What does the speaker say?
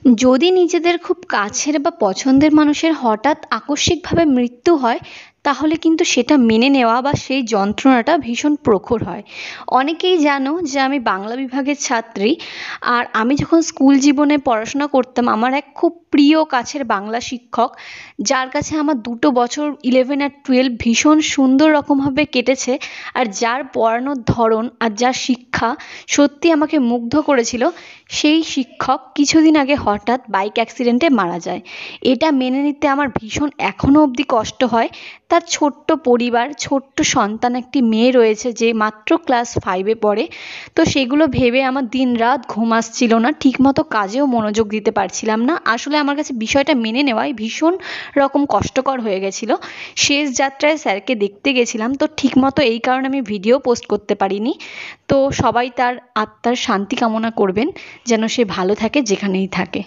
যদি নিজেদের খুব কাছের বা পছন্দের মানুষের হঠাৎ আকস্মিকভাবে মৃত্যু হয়, তাহলে কিন্তু সেটা মেনে নেওয়া বা সেই যন্ত্রণাটা ভীষণ প্রখর হয়। অনেকেই জানো যে আমি বাংলা বিভাগের ছাত্রী। আর আমি যখন স্কুল জীবনে পড়াশোনা করতাম, আমার এক খুব প্রিয় কাছের বাংলা শিক্ষক, যার কাছে আমার 2 বছর 11 আর 12 ভীষণ সুন্দর রকমভাবে কেটেছে, আর যার পড়ানোর ধরন আর যার শিক্ষা সত্যি আমাকে মুগ্ধ করেছিল, সেই শিক্ষক কিছুদিন আগে হঠাৎ বাইক অ্যাক্সিডেন্টে মারা যায়। এটা মেনে নিতে আমার ভীষণ এখনও অবধি কষ্ট হয়। তার ছোট্ট পরিবার, ছোট্ট সন্তান, একটি মেয়ে রয়েছে যে মাত্র ক্লাস 5-এ পড়ে। তো সেগুলো ভেবে আমার দিনরাত ঘুম আসছিল না, ঠিকমতো কাজেও মনোযোগ দিতে পারছিলাম না। আসলে আমার কাছে বিষয়টা মেনে নেওয়াই ভীষণ রকম কষ্টকর হয়ে গেছিল। শেষ যাত্রায় স্যারকে দেখতে গেছিলাম, তো ঠিকমতো এই কারণে আমি ভিডিও পোস্ট করতে পারিনি। তো সবাই তার আত্মার শান্তি কামনা করবেন, যেন সে ভালো থাকে যেখানেই থাকে।